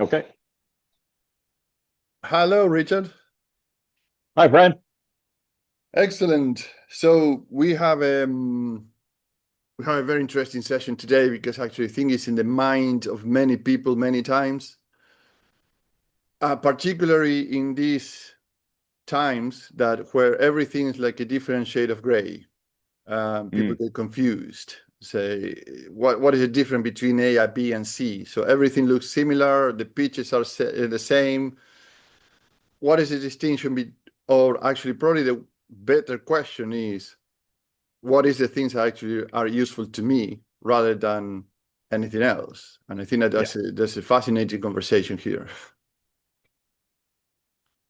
Okay. Hello, Richard. Hi, Brad. Excellent. So we have a very interesting session today because actually I think it's in the mind of many people many times, particularly in these times that where everything is like a different shade of gray. People Mm, get confused. Say, what is the difference between A, B, and C? So everything looks similar. The pitches are the same. What is the distinction? Or actually, probably the better question is, what is the things that actually are useful to me rather than anything else? And I think that yeah. that's a fascinating conversation here.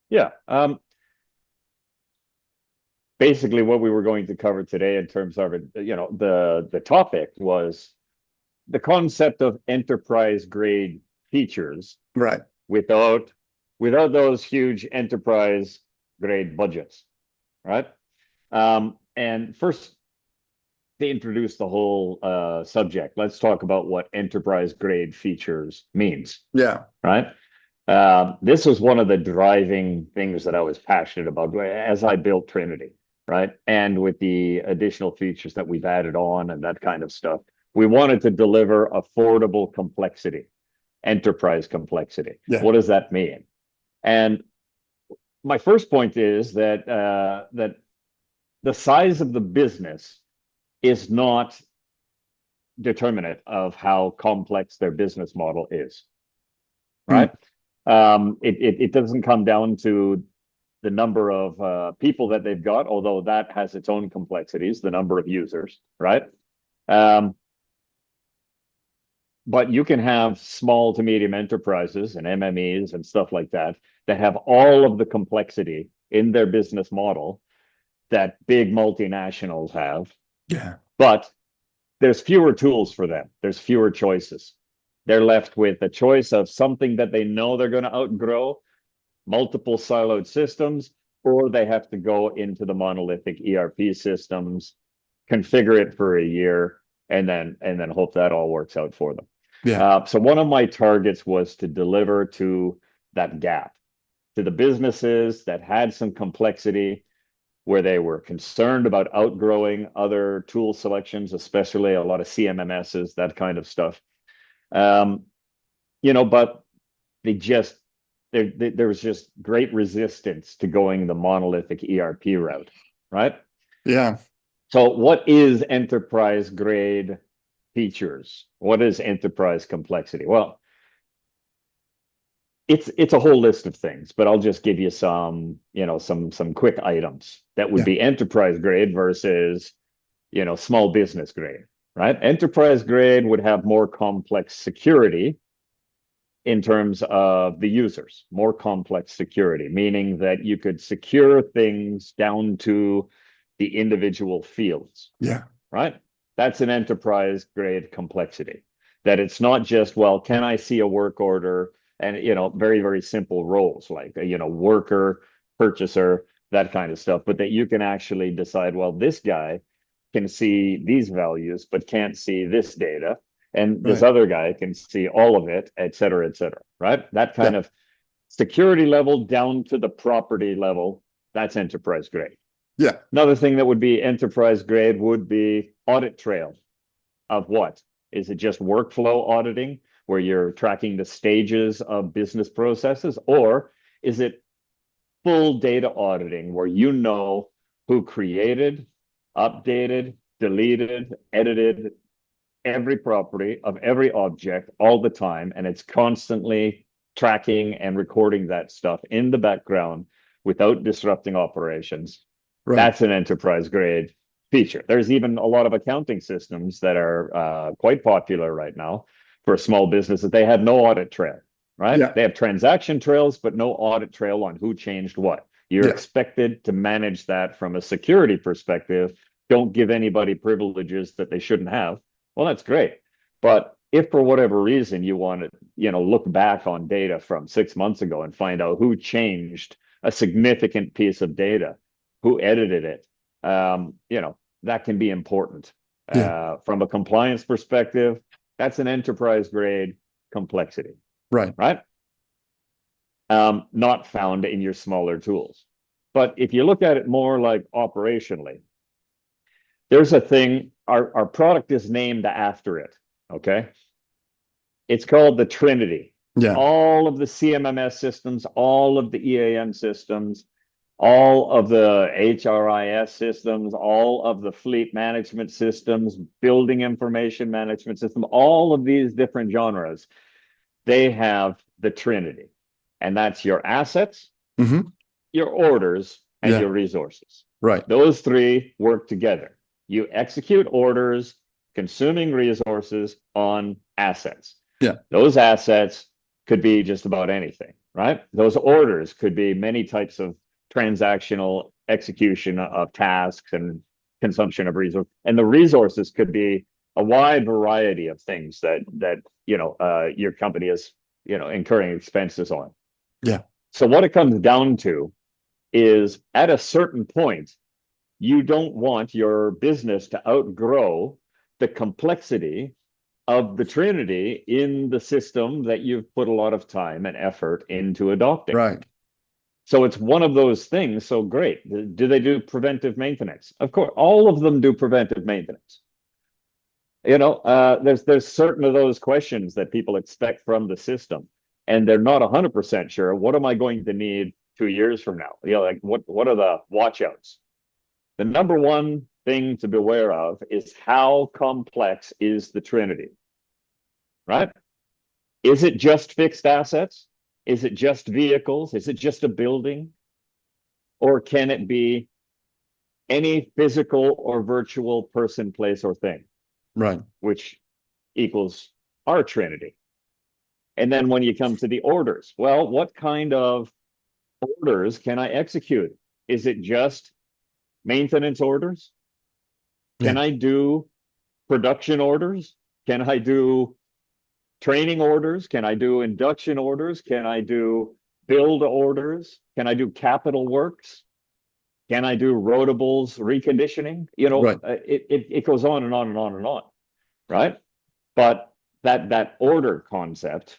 Yeah. Basically, what we were going to cover today in terms of it, the topic was the concept of enterprise grade features Right. without those huge enterprise grade budgets, right? And first, to introduce the whole subject, let's talk about what enterprise grade features means, Yeah. right? This was one of the driving things that I was passionate about as I built Trinity, right? And with the additional features that we've added on and that kind of stuff, we wanted to deliver affordable complexity, enterprise complexity. Yeah. What does that mean? And my first point is that the size of the business is not determinant of how complex their business model is, Mm. right? It doesn't come down to the number of people that they've got, although that has its own complexities, the number of users, right? Um, but you can have small to medium enterprises and MMEs and stuff like that that have all of the complexity in their business model that big multinationals have, Yeah. but there's fewer tools for them. There's fewer choices. They're left with a choice of something that they know they're going to outgrow, multiple siloed systems, or they have to go into the monolithic ERP systems, configure it for a year, and then hope that all works out for them. Yeah. So one of my targets was to deliver to that gap, to the businesses that had some complexity, where they were concerned about outgrowing other tool selections, especially a lot of CMMSs, that kind of stuff. Um, but they just there was just great resistance to going the monolithic ERP route, right? Yeah. So what is enterprise grade features? What is enterprise complexity? Well, it's a whole list of things, but I'll just give you some quick items that would Yeah. be enterprise grade versus small business grade, right? Enterprise grade would have more complex security in terms of the users, more complex security, meaning that you could secure things down to the individual fields, Yeah. right? That's an enterprise grade complexity. That it's not just, well, can I see a work order and, very, very simple roles like, worker, purchaser, that kind of stuff, but that you can actually decide, well, this guy can see these values, but can't see this data. And this Right. other guy can see all of it, et cetera, right? That kind Yeah. of security level down to the property level, that's enterprise grade. Yeah. Another thing that would be enterprise grade would be audit trail of what? Is it just workflow auditing where you're tracking the stages of business processes? Or is it full data auditing where you know who created, updated, deleted, edited every property of every object all the time, and it's constantly tracking and recording that stuff in the background without disrupting operations? Right. That's an enterprise grade feature. There's even a lot of accounting systems that are quite popular right now for a small business that they have no audit trail, right? Yeah. They have transaction trails, but no audit trail on who changed what. You're Yeah. expected to manage that from a security perspective. Don't give anybody privileges that they shouldn't have. Well, that's great. But if for whatever reason you want to, look back on data from 6 months ago and find out who changed a significant piece of data, who edited it, that can be important. Yeah. From a compliance perspective, that's an enterprise grade complexity, Right. right? not found in your smaller tools. But if you look at it more like operationally, there's a thing, our product is named after it, okay? It's called the Trinity. Yeah. All of the CMMS systems, all of the EAM systems, all of the HRIS systems, all of the fleet management systems, building information management system, all of these different genres, they have the Trinity. And that's your assets, Mm-hmm. your orders, and Yeah. your resources. Right. Those three work together. You execute orders, consuming resources on assets. Yeah. Those assets could be just about anything, right? Those orders could be many types of transactional execution of tasks and consumption of resources. And the resources could be a wide variety of things that your company is incurring expenses on. Yeah. So what it comes down to is at a certain point, you don't want your business to outgrow the complexity of the Trinity in the system that you've put a lot of time and effort into adopting. Right. So it's one of those things. So great. Do they do preventive maintenance? Of course, all of them do preventive maintenance. There's certain of those questions that people expect from the system, and they're not 100% sure. What am I going to need 2 years from now? Like what are the watchouts? The number one thing to beware of is how complex is the Trinity, right? Is it just fixed assets? Is it just vehicles? Is it just a building? Or can it be any physical or virtual person, place, or thing? Right. Which equals our Trinity. And then when you come to the orders, well, what kind of orders can I execute? Is it just maintenance orders? Can I do production orders? Can I do training orders? Can I do induction orders? Can I do build orders? Can I do capital works? Can I do rotables reconditioning? Right. It goes on and on and on and on, right? But that order concept,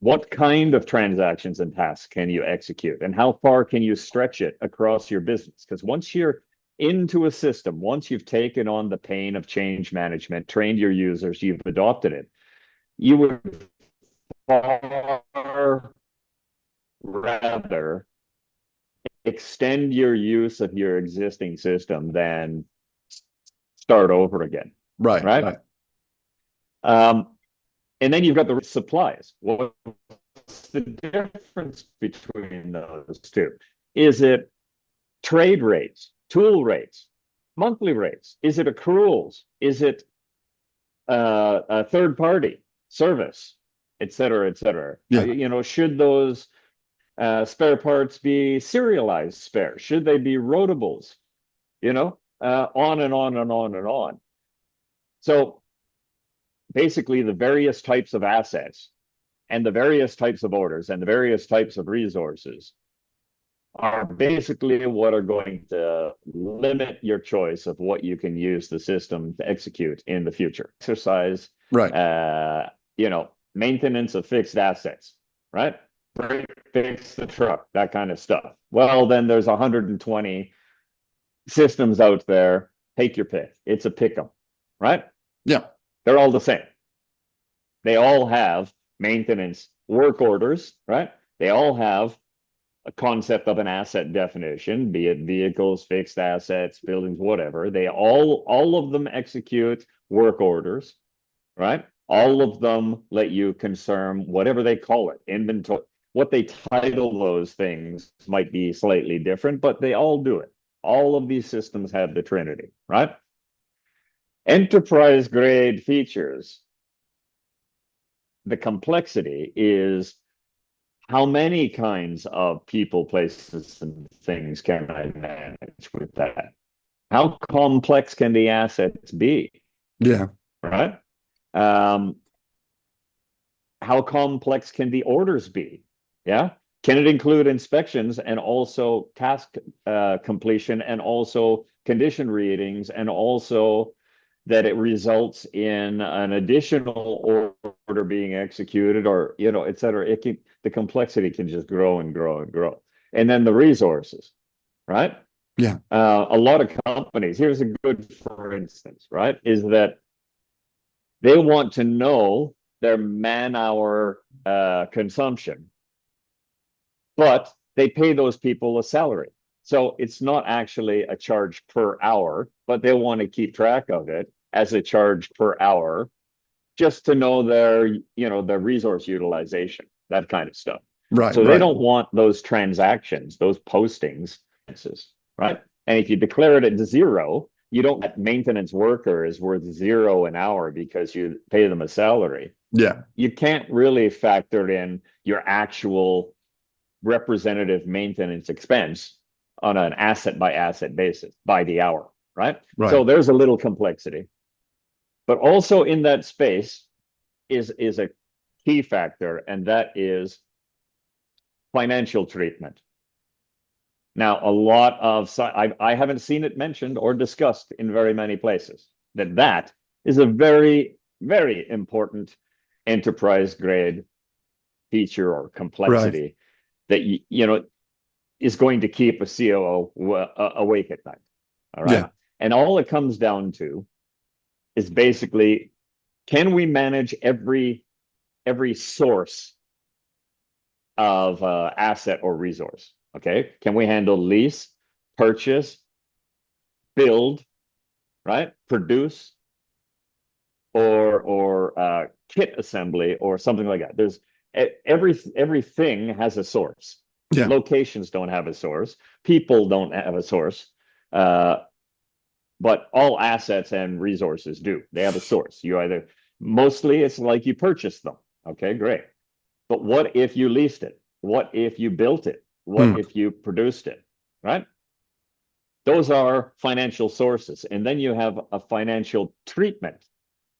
what kind of transactions and tasks can you execute, and how far can you stretch it across your business? Because once you're into a system, once you've taken on the pain of change management, trained your users, you've adopted it, you would far rather extend your use of your existing system than start over again. Right. Right. Right. And then you've got the supplies. What's the difference between those two? Is it trade rates, tool rates, monthly rates? Is it accruals? Is it a third party service, et cetera, et cetera? Yeah. Should those spare parts be serialized spares? Should they be rotables? On and on and on and on. So basically, the various types of assets and the various types of orders and the various types of resources are basically what are going to limit your choice of what you can use the system to execute in the future. Exercise, Right. Maintenance of fixed assets, right? Fix the truck, that kind of stuff. Well, then there's 120 systems out there. Take your pick. It's a pick 'em, right? Yeah. They're all the same. They all have maintenance work orders, right? They all have a concept of an asset definition, be it vehicles, fixed assets, buildings, whatever. They all of them execute work orders, right? All of them let you consume whatever they call it, inventory. What they title those things might be slightly different, but they all do it. All of these systems have the Trinity, right? Enterprise grade features. The complexity is how many kinds of people, places, and things can I manage with that? How complex can the assets be? Yeah. Right? How complex can the orders be? Yeah. Can it include inspections and also task completion and also condition readings and also that it results in an additional order being executed, or, et cetera. The complexity can just grow and grow and grow. And then the resources, right? Yeah. A lot of companies, here's a good, for instance, right, is that they want to know their man-hour consumption, but they pay those people a salary. So it's not actually a charge per hour, but they want to keep track of it as a charge per hour, just to know their resource utilization, that kind of stuff. Right. So they Right. don't want those transactions, those postings, right? And if you declare it at zero, you don't get maintenance workers worth zero an hour because you pay them a salary. Yeah. You can't really factor in your actual representative maintenance expense on an asset by asset basis by the hour, right? Right. So there's a little complexity. But also in that space is a key factor, and that is financial treatment. Now, a lot of, I haven't seen it mentioned or discussed in very many places, that is a very, very important enterprise grade feature or complexity that, is going to keep a COO awake at night. All right. Yeah. And all it comes down to is basically, can we manage every source of asset or resource? Okay. Can we handle lease, purchase, build, right? Produce, or kit assembly, or something like that. There's everything has a source. Yeah. Locations don't have a source. People don't have a source. But all assets and resources do. They have a source. Mostly it's like you purchased them. Okay, great. But what if you leased it? What if you built it? What if you produced it? Right? Those are financial sources. And then you have a financial treatment.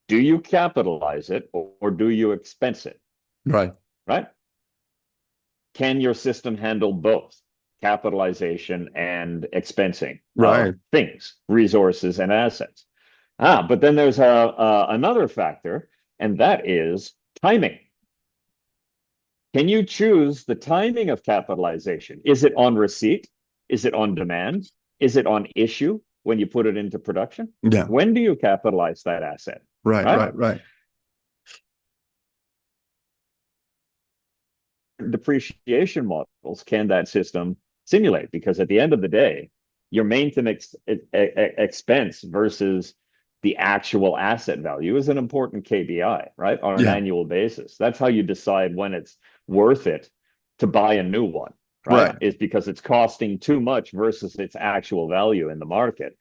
Do you capitalize it, or do you expense it? Right. Right? Can your system handle both capitalization and expensing of things, resources, and assets? But then there's another factor, and that is timing. Can you choose the timing of capitalization? Is it on receipt? Is it on demand? Is it on issue when you put it into production? Yeah. When do you capitalize that asset? Right. Depreciation models can that system simulate? Because at the end of the day, your maintenance expense versus the actual asset value is an important KPI, right? On an annual basis. That's how you decide when it's worth it to buy a new one, right? Is because it's costing too much versus its actual value in the market.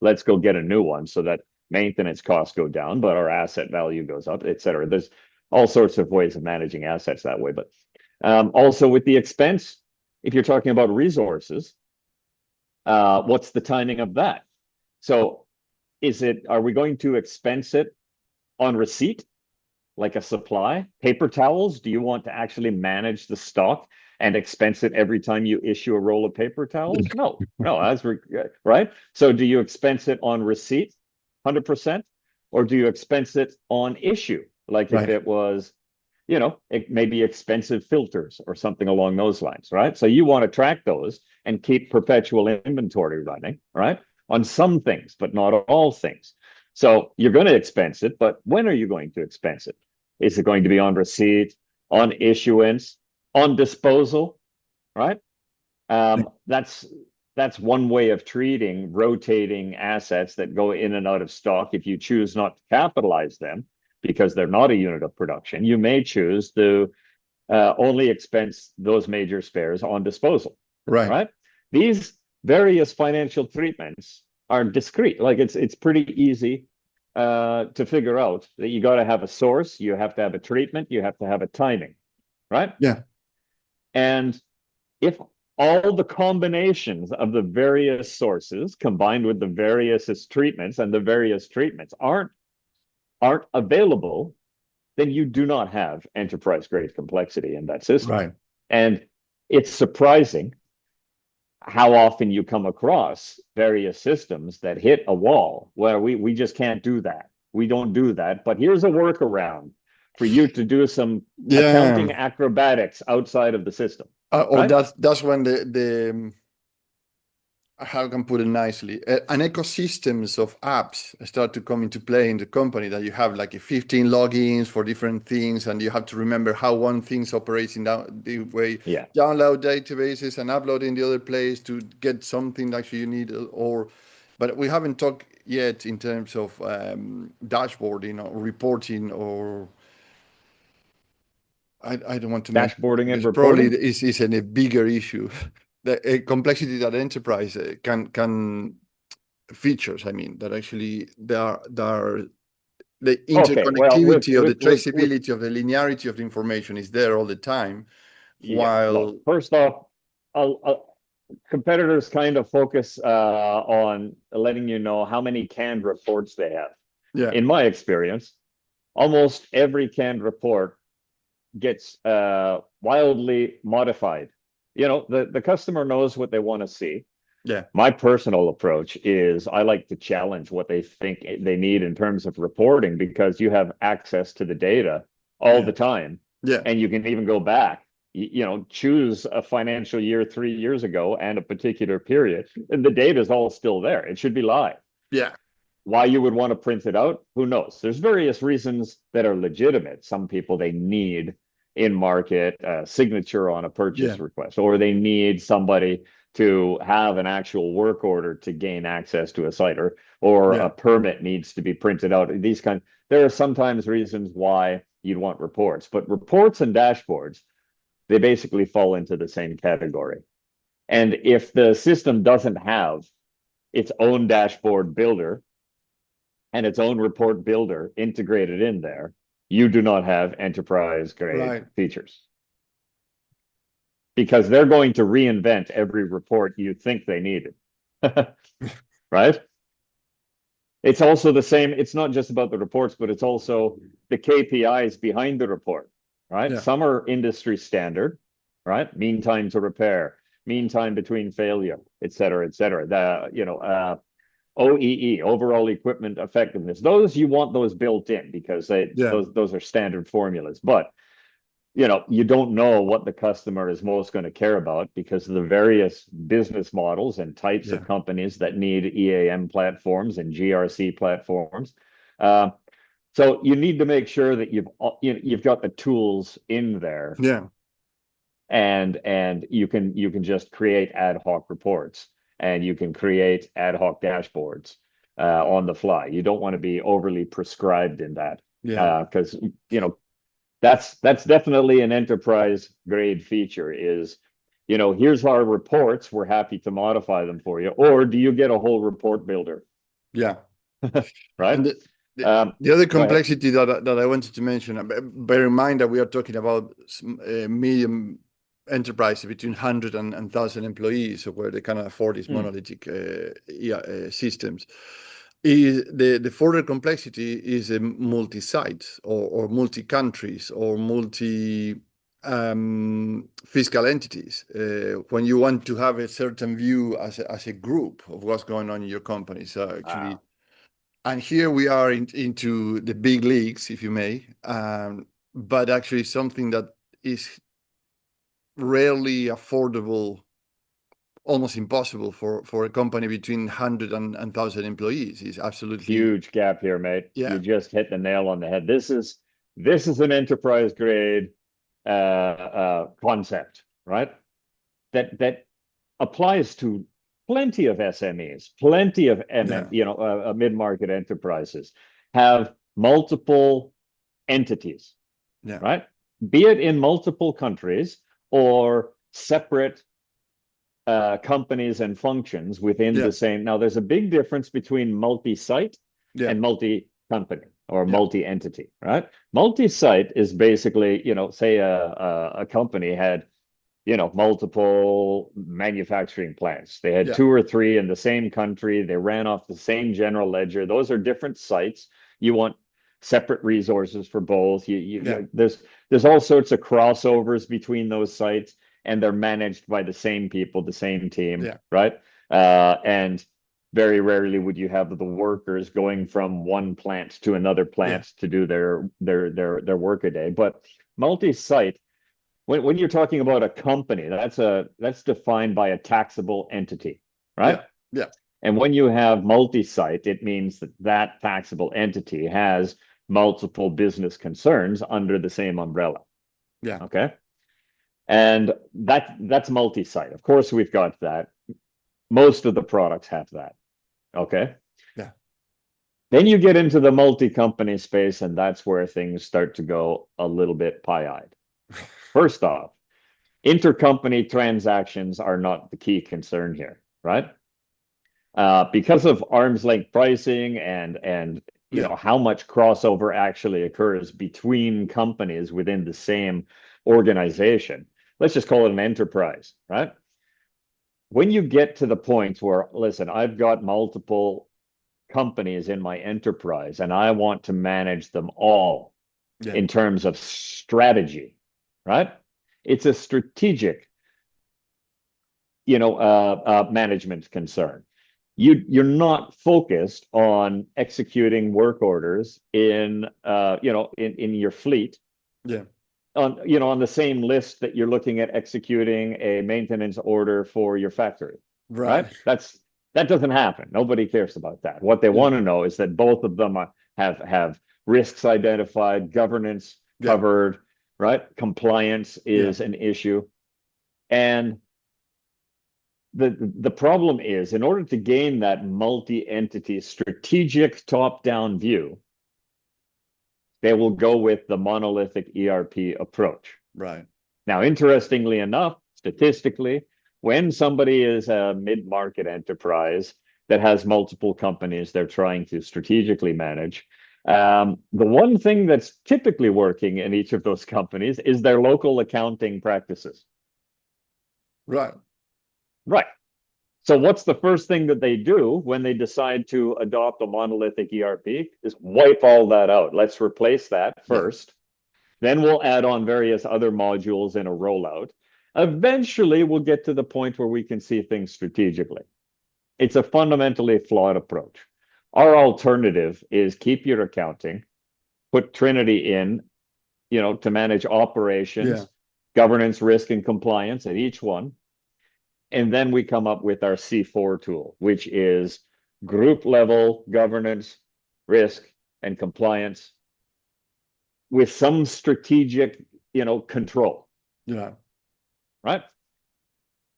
Let's go get a new one so that maintenance costs go down, but our asset value goes up, et cetera. There's all sorts of ways of managing assets that way. But also with the expense, if you're talking about resources, what's the timing of that? So are we going to expense it on receipt, like a supply? Paper towels, do you want to actually manage the stock and expense it every time you issue a roll of paper towels? No, that's right. So do you expense it on receipt, 100%? Or do you expense it on issue? Like if it was, it may be expensive filters or something along those lines, right? So you want to track those and keep perpetual inventory running, right? On some things, but not all things. So you're going to expense it, but when are you going to expense it? Is it going to be on receipt, on issuance, on disposal, right? That's one way of treating rotating assets that go in and out of stock. If you choose not to capitalize them because they're not a unit of production, you may choose to only expense those major spares on disposal, right? These various financial treatments are discrete. Like it's pretty easy to figure out that you got to have a source, you have to have a treatment, you have to have a timing, right? Yeah. And if all the combinations of the various sources combined with the various treatments, and the various treatments aren't available, then you do not have enterprise grade complexity in that system. Right. And it's surprising how often you come across various systems that hit a wall where we just can't do that. We don't do that. But here's a workaround for you to do some Yeah. accounting acrobatics outside of the system, Or right? that's when the how I can put it nicely, an ecosystems of apps start to come into play in the company, that you have like 15 logins for different things, and you have to remember how one thing's operating down the way, Yeah. download databases and upload in the other place to get something that you need, or, but we haven't talked yet in terms of dashboarding or reporting, or I don't want to mention Dashboarding and because probably reporting. is a bigger issue. The complexity that enterprise can features, I mean, that actually there are the Okay, well, interconnectivity of the traceability of the linearity of the information is there all the time, yeah, look, while first off, competitors kind of focus on letting you know how many canned reports they have. yeah, In my experience, almost every canned report gets wildly modified. You know, the customer knows what they want to see. yeah, My personal approach is I like to challenge what they think they need in terms of reporting, because you have access to the data all yeah, the time, yeah, and you can even go back, you know, choose a financial year 3 years ago and a particular period, and the data is all still there. It should be live. yeah, Why you would want to print it out, who knows? There's various reasons that are legitimate. Some people, they need in market signature on a yeah, purchase request, or they need somebody to have an actual work order to gain access to a site, or yeah, a permit needs to be printed out. These kind, there are sometimes reasons why you'd want reports, but reports and dashboards, they basically fall into the same category. And if the system doesn't have its own dashboard builder and its own report builder integrated in there, you do not have enterprise grade right, features, because they're going to reinvent every report you think they needed. Right? It's also the same. It's not just about the reports, but it's also the KPIs behind the report, right? yeah, Some are industry standard, right? Mean time to repair, mean time between failure, et cetera, et cetera. OEE, overall equipment effectiveness. Those, you want those built in because yeah, those are standard formulas. But you know, you don't know what the customer is most going to care about because of the various business models and types yeah, of companies that need EAM platforms and GRC platforms. Uh, so you need to make sure that you've got the tools in there, yeah, and you can just create ad hoc reports, and you can create ad hoc dashboards on the fly. You don't want to be overly prescribed in that, yeah, because you know that's definitely an enterprise grade feature. Is, you know, here's our reports, we're happy to modify them for you, or do you get a whole report builder? yeah. Right. And the, um the other Go ahead. complexity that I wanted to mention, bear in mind that we are talking about medium enterprise between 100 and 1,000 employees, so where they can afford these Hmm. monolithic systems. Is the further complexity is multi-sites or multi-countries or multi fiscal entities, when you want to have a certain view as a group of what's going on in your company. So actually, Wow. and here we are into the big leagues, if you may, but actually something that is rarely affordable, almost impossible for a company between 100 and 1,000 employees. Is absolutely, Huge gap here, mate. yeah, You just hit the nail on the head. This is an enterprise grade concept, right? That applies to plenty of SMEs, plenty of yeah, mid-market enterprises have multiple entities, yeah, right? Be it in multiple countries or separate companies and functions within yeah, the same. Now, there's a big difference between multi-site yeah, and multi-company or yeah, multi-entity, right? Multi-site is basically, you know, say a company had, you know, multiple manufacturing plants. They had yeah, two or three in the same country. They ran off the same general ledger. Those are different sites. You want separate resources for both. yeah, There's all sorts of crossovers between those sites. and they're managed by the same people, the same team, Yeah. right? And very rarely would you have the workers going from one plant to another plant to do their work a day. But multi-site, when you're talking about a company, that's defined by a taxable entity, right? Yeah. And when you have multi-site, it means that that taxable entity has multiple business concerns under the same umbrella. Yeah. Okay. And that's multi-site. Of course, we've got that. Most of the products have that. Okay. Yeah. Then you get into the multi-company space, and that's where things start to go a little bit pie-eyed. First off, intercompany transactions are not the key concern here, right? Because of arm's length pricing and you know how much crossover actually occurs between companies within the same organization. Let's just call it an enterprise, right? When you get to the point where, listen, I've got multiple companies in my enterprise and I want to manage them all in terms of strategy, right? It's a strategic, management concern. You're not focused on executing work orders in your fleet. Yeah. On the same list that you're looking at executing a maintenance order for your factory. Right? That doesn't happen. Nobody cares about that. What they want to know is that both of them have risks identified, governance covered, right? Compliance is an issue. And the problem is, in order to gain that multi-entity strategic top-down view, they will go with the monolithic ERP approach. Right. Now, interestingly enough, statistically, when somebody is a mid-market enterprise that has multiple companies they're trying to strategically manage, the one thing that's typically working in each of those companies is their local accounting practices. Right. Right. So what's the first thing that they do when they decide to adopt a monolithic ERP is wipe all that out. Let's replace that first. Then we'll add on various other modules in a rollout. Eventually, we'll get to the point where we can see things strategically. It's a fundamentally flawed approach. Our alternative is keep your accounting, put Trinity in, to manage operations, governance, risk, and compliance at each one. And then we come up with our C4 tool, which is group level governance, risk, and compliance with some strategic, control. Yeah. Right.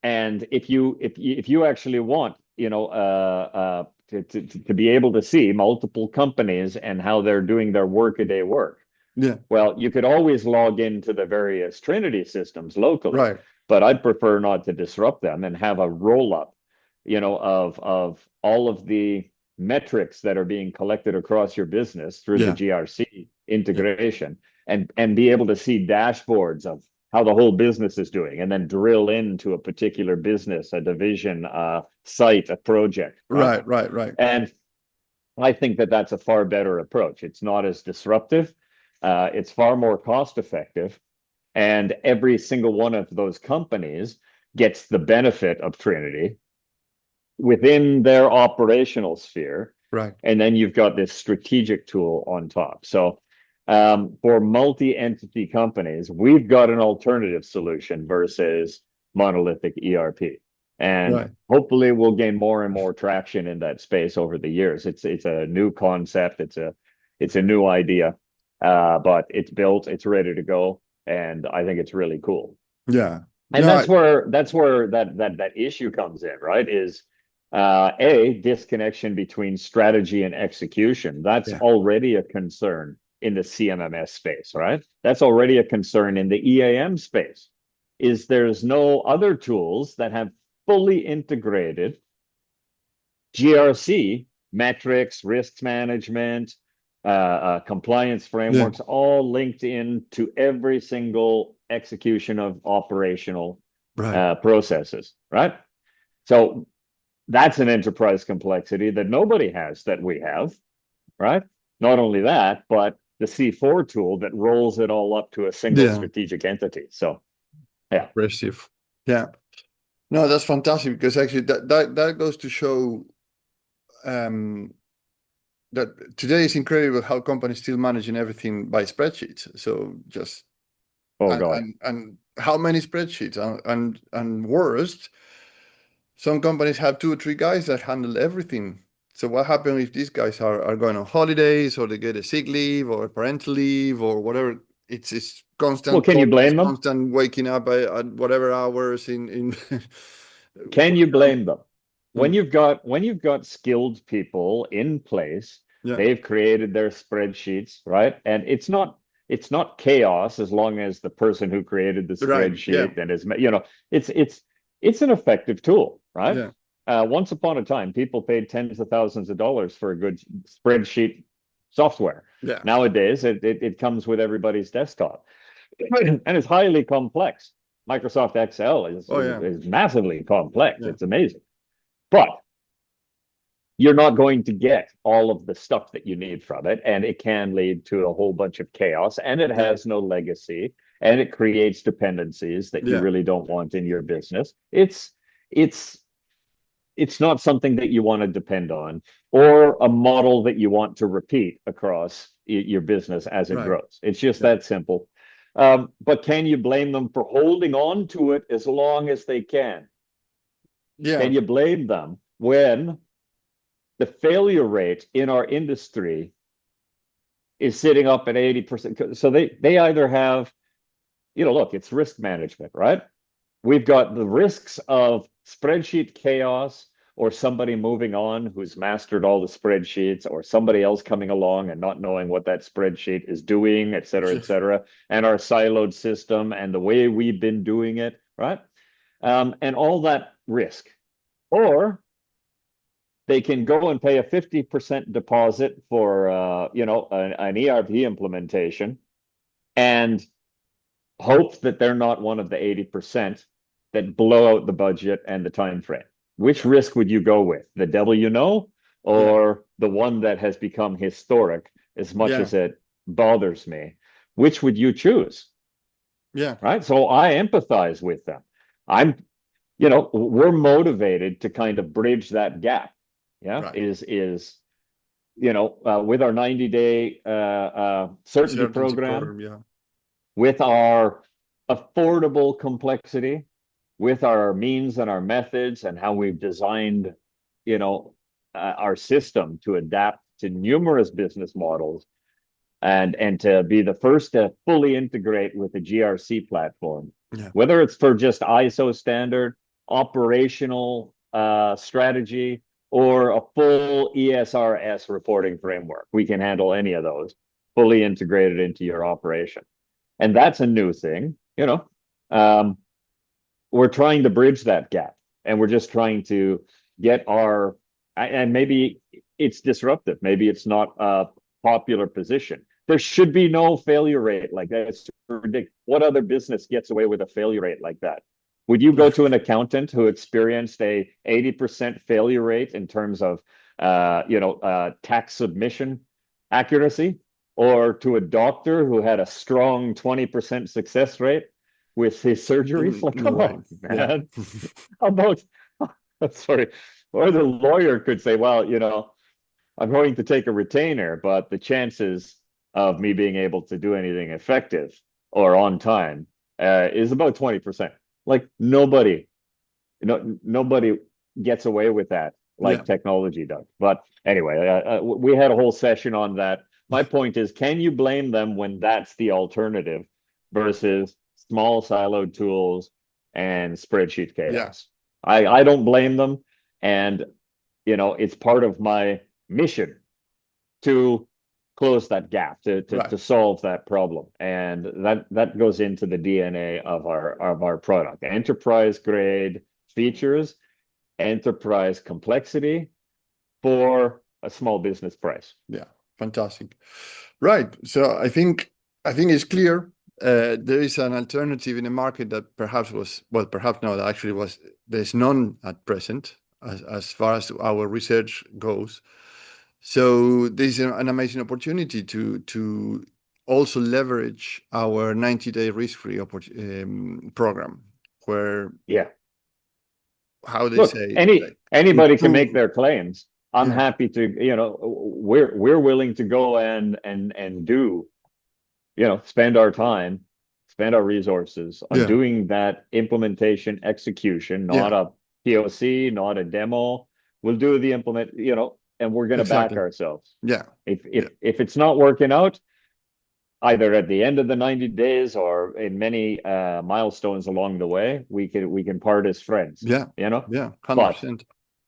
And if you actually want, to be able to see multiple companies and how they're doing their workaday work. Yeah. Well, you could always log into the various Trinity systems locally. Right. But I'd prefer not to disrupt them and have a roll up, of all of the metrics that are being collected across your business through the GRC integration and be able to see dashboards of how the whole business is doing and then drill into a particular business, a division, a site, a project. Right. And I think that that's a far better approach. It's not as disruptive. It's far more cost effective. And every single one of those companies gets the benefit of Trinity within their operational sphere. Right. And then you've got this strategic tool on top. So for multi-entity companies, we've got an alternative solution versus monolithic ERP. And hopefully we'll gain more and more traction in that space over the years. It's a new concept. It's a new idea, but it's built, it's ready to go. And I think it's really cool. Yeah. And that's where that issue comes in, right? Is a disconnection between strategy and execution. That's already a concern in the CMMS space, right? That's already a concern in the EAM space. Is there's no other tools that have fully integrated GRC metrics, risk management, compliance frameworks, all linked into every single execution of operational processes, right? So that's an enterprise complexity that nobody has that we have, right? Not only that, but the C4 tool that rolls it all up to a single strategic entity. So Yeah. Impressive. Yeah. No, that's fantastic, because actually that goes to show that today is incredible how companies still managing everything by spreadsheets. So just Oh God. and how many spreadsheets, and worst, some companies have 2 or 3 guys that handle everything. So what happens if these guys are going on holidays, or they get a sick leave or parental leave or whatever? It's Well, constant can you calls, blame them? constant waking up at whatever hours in Can you blame them? Mm, When you've got skilled people in place, yeah, they've created their spreadsheets, right? And it's not chaos as long as the person who created the right. Yeah, spreadsheet and is, it's an effective tool, right? yeah, Once upon a time, people paid tens of thousands of dollars for a good spreadsheet software. yeah. Nowadays, it comes with everybody's desktop, and it's highly complex. Microsoft Excel is, Oh is, yeah, is massively complex. yeah, It's amazing. But you're not going to get all of the stuff that you need from it. And it can lead to a whole bunch of chaos, and it yeah, has no legacy, and it creates dependencies that you yeah, really don't want in your business. It's not something that you want to depend on, or a model that you want to repeat across your business as it right. grows. It's just Yeah, that simple. But can you blame them for holding on to it as long as they can? yeah. Can you blame them when the failure rate in our industry is sitting up at 80%? So they either have, look, it's risk management, right? We've got the risks of spreadsheet chaos, or somebody moving on who's mastered all the spreadsheets, or somebody else coming along and not knowing what that spreadsheet is doing, et cetera, et cetera, and our siloed system and the way we've been doing it, right? And all that risk. Or they can go and pay a 50% deposit for, an ERP implementation, and hope that they're not one of the 80% that blow out the budget and the time frame. Which yeah, risk would you go with? The devil you know, yeah, or the one that has become historic as much yeah, as it bothers me? Which would you choose? yeah. Right. So I empathize with them. I'm, we're motivated to kind of bridge that gap. Yeah. Right. With our 90-day certainty Certainty program, program. Yeah, with our affordable complexity, with our means and our methods, and how we've designed, our system to adapt to numerous business models, and to be the first to fully integrate with the GRC platform, yeah, whether it's for just ISO standard, operational strategy, or a full ESRS reporting framework. We can handle any of those, fully integrated into your operation. And that's a new thing. Um, we're trying to bridge that gap, and we're just trying to get and maybe it's disruptive, maybe it's not a popular position. There should be no failure rate like that. It's ridiculous. What other business gets away with a failure rate like that? Would you go to an accountant who experienced a 80% failure rate in terms of tax submission accuracy, or to a doctor who had a strong 20% success rate with his surgeries? Like, no come way. on, Yeah, man. How about, sorry, or the lawyer could say, well, I'm going to take a retainer, but the chances of me being able to do anything effective or on time is about 20%. Like, nobody gets away with that yeah, like technology does. But anyway, we had a whole session on that. My point is, can you blame them when that's the alternative versus small siloed tools and spreadsheet yeah. chaos? I don't blame them. And, it's part of my mission to close that gap, Right. to solve that problem. And that goes into the DNA of our product. Enterprise grade features, enterprise complexity for a small business price. Yeah. Fantastic. Right. So I think it's clear. There is an alternative in the market that perhaps was, well, perhaps no, that actually was, there's none at present as far as our research goes. So this is an amazing opportunity to also leverage our 90-day risk-free program, where how they Look, say anybody can make improve. their claims. I'm Yeah, happy to, we're willing to go and do, spend our time, spend our resources on yeah, doing that implementation execution, yeah, not a POC, not a demo. We'll do the and we're going to back exactly. ourselves. Yeah, If it's not working out, either at the end of the 90 days or in many milestones along the way, we can part as friends. yeah, But 100%.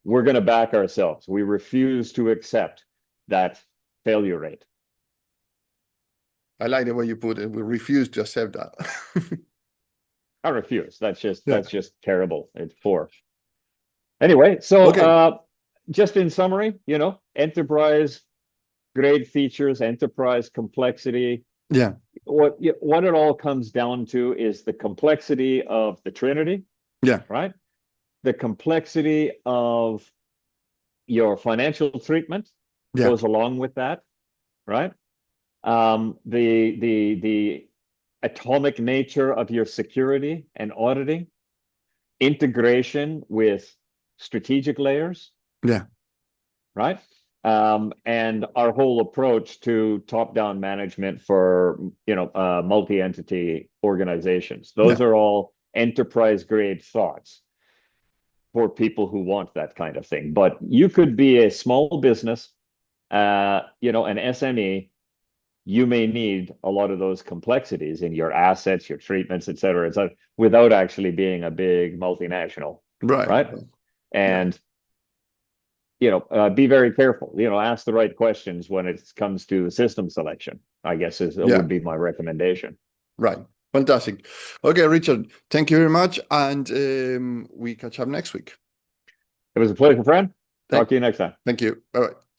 we're going to back ourselves. We refuse to accept that failure rate. I like the way you put it. We refuse to accept that. I refuse. That's Yeah. just terrible. It's poor. Anyway, so Okay. just in summary, enterprise grade features, enterprise complexity. Yeah, What it all comes down to is the complexity of the Trinity, yeah, right? The complexity of your financial treatment yeah, goes along with that, right? The atomic nature of your security and auditing, integration with strategic layers, yeah, right? And our whole approach to top-down management for multi-entity organizations. Those yeah, are all enterprise-grade thoughts for people who want that kind of thing. But you could be a small business, an SME. You may need a lot of those complexities in your assets, your treatments, et cetera, without actually being a big multinational, right. right? Yeah, And be very careful. Ask the right questions when it comes to system selection, I guess yeah, would be my recommendation. right. Fantastic. Okay, Richard, thank you very much. And we catch up next week. It was a pleasure, friend. Talk to you next time. Thank you. Bye-bye.